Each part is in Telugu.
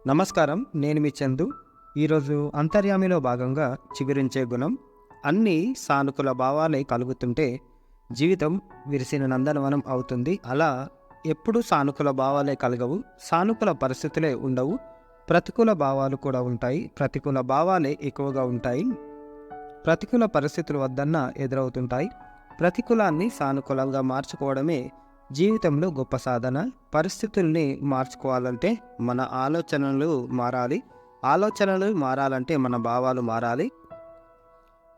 నమస్కారం, నేను మీ చందు. ఈరోజు అంతర్యామిలో భాగంగా చిగురించే గుణం. అన్నీ సానుకూల భావాలే కలుగుతుంటే జీవితం విరిసిన నందనవనం అవుతుంది. అలా ఎప్పుడూ సానుకూల భావాలే కలగవు, సానుకూల పరిస్థితులే ఉండవు. ప్రతికూల భావాలు కూడా ఉంటాయి, ప్రతికూల భావాలే ఎక్కువగా ఉంటాయి. ప్రతికూల పరిస్థితులు వద్దన్నా ఎదురవుతుంటాయి. ప్రతికూలాన్ని సానుకూలంగా మార్చుకోవడమే జీవితంలో గొప్ప సాధన. పరిస్థితుల్ని మార్చుకోవాలంటే మన ఆలోచనలు మారాలి. ఆలోచనలు మారాలంటే మన భావాలు మారాలి.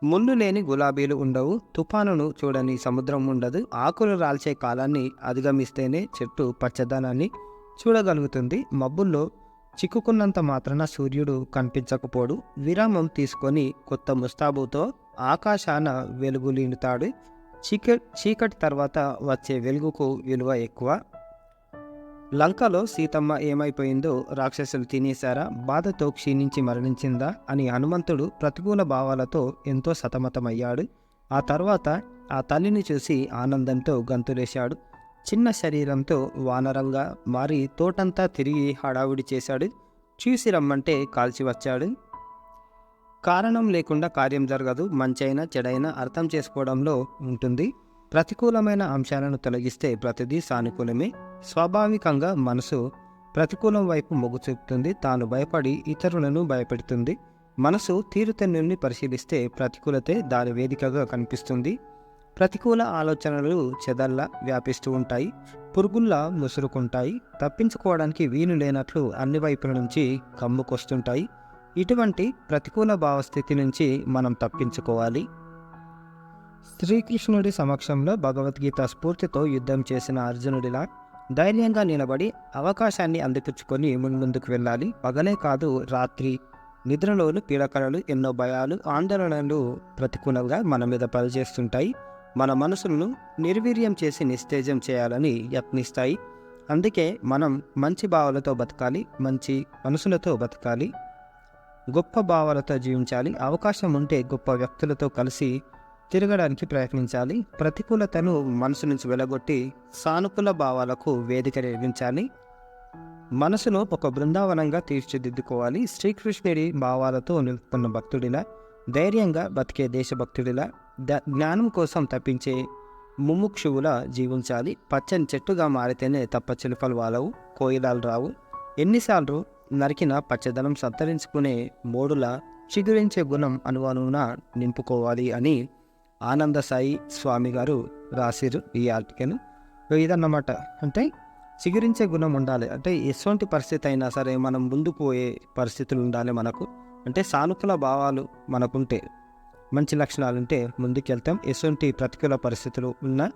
ముళ్ళు లేని గులాబీలు ఉండవు, తుఫానును చూడని సముద్రం ఉండదు. ఆకులు రాల్చే కాలాన్ని అధిగమిస్తేనే చెట్టు పచ్చదనాన్ని చూడగలుగుతుంది. మబ్బుల్లో చిక్కుకున్నంత మాత్రాన సూర్యుడు కనిపించకపోడు. విరామం తీసుకొని కొత్త ముస్తాబుతో ఆకాశాన వెలుగులీనుతాడు. చీకటి తర్వాత వచ్చే వెలుగుకు విలువ ఎక్కువ. లంకలో సీతమ్మ ఏమైపోయిందో, రాక్షసులు తినేశారా, బాధతో క్షీణించి మరణించిందా అని హనుమంతుడు ప్రతికూల భావాలతో ఎంతో సతమతమయ్యాడు. ఆ తర్వాత ఆ తల్లిని చూసి ఆనందంతో గంతులేశాడు. చిన్న శరీరంతో వానరంగా మారి తోటంతా తిరిగి హడావుడి చేశాడు. చూసి రమ్మంటే కాల్చి వచ్చాడు. కారణం లేకుండా కార్యం జరగదు. మంచైనా చెడైనా అర్థం చేసుకోవడంలో ఉంటుంది. ప్రతికూలమైన అంశాలను తొలగిస్తే ప్రతిదీ సానుకూలమే. స్వాభావికంగా మనసు ప్రతికూలం వైపు మొగ్గు చూపుతుంది. తాను భయపడి ఇతరులను భయపెడుతుంది. మనసు తీరుతెన్నుల్ని పరిశీలిస్తే ప్రతికూలతే దాని వేదికగా కనిపిస్తుంది. ప్రతికూల ఆలోచనలు చెదల్లా వ్యాపిస్తూ ఉంటాయి, పురుగుల్లా ముసురుకుంటాయి. తప్పించుకోవడానికి వీలు లేనట్లు అన్ని వైపుల నుంచి కమ్ముకొస్తుంటాయి. ఇటువంటి ప్రతికూల భావస్థితి నుంచి మనం తప్పించుకోవాలి. శ్రీకృష్ణుడి సమక్షంలో భగవద్గీత స్ఫూర్తితో యుద్ధం చేసిన అర్జునుడిలా ధైర్యంగా నిలబడి అవకాశాన్ని అందిపుచ్చుకొని ముందుకు వెళ్ళాలి. పగలే కాదు, రాత్రి నిద్రలోని పీడకలలు, ఎన్నో భయాలు, ఆందోళనలు ప్రతికూలంగా మన మీద పనిచేస్తుంటాయి. మన మనసులను నిర్వీర్యం చేసి నిస్తేజం చేయాలని యత్నిస్తాయి. అందుకే మనం మంచి భావాలతో బతకాలి, మంచి మనసులతో బతకాలి, గొప్ప భావాలతో జీవించాలి. అవకాశం ఉంటే గొప్ప వ్యక్తులతో కలిసి తిరగడానికి ప్రయత్నించాలి. ప్రతికూలతను మనసు నుంచి వెలగొట్టి సానుకూల భావాలకు వేదిక నిర్మించాలి. మనసును ఒక బృందావనంగా తీర్చిదిద్దుకోవాలి. శ్రీకృష్ణుడి భావాలతో నిలుపుకున్న భక్తుడిలా, ధైర్యంగా బతికే దేశభక్తుడిలా, జ్ఞానం కోసం తప్పించే ముముక్షువులా జీవించాలి. పచ్చని చెట్టుగా మారితేనే తప్ప చిలుకలు వాలవు, కోయిలాలు రావు. ఎన్నిసార్లు నరికిన పచ్చదనం సంతరించుకునే మోడులా చిగురించే గుణం అనువనున నింపుకోవాలి అని ఆనంద సాయి స్వామి గారు రాసిరు ఈ ఆర్టికల్. ఇదన్నమాట. అంటే చిగురించే గుణం ఉండాలి. అంటే ఎటువంటి పరిస్థితి అయినా సరే మనం ముందుకు పోయే పరిస్థితులు ఉండాలి మనకు. అంటే సానుకూల భావాలు మనకుంటే, మంచి లక్షణాలు ఉంటే ముందుకెళ్తాం. ఎటువంటి ప్రతికూల పరిస్థితులు ఉన్నా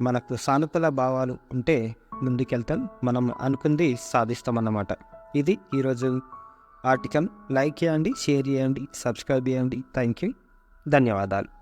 మనకు సానుకూల భావాలు ఉంటే ముందుకెళ్తాం. మనం అనుకుంది సాధిస్తాం అన్నమాట. ఇది ఈరోజు ఆర్టికల్. లైక్ చేయండి, షేర్ చేయండి, సబ్స్క్రైబ్ చేయండి. థ్యాంక్ యూ, ధన్యవాదాలు.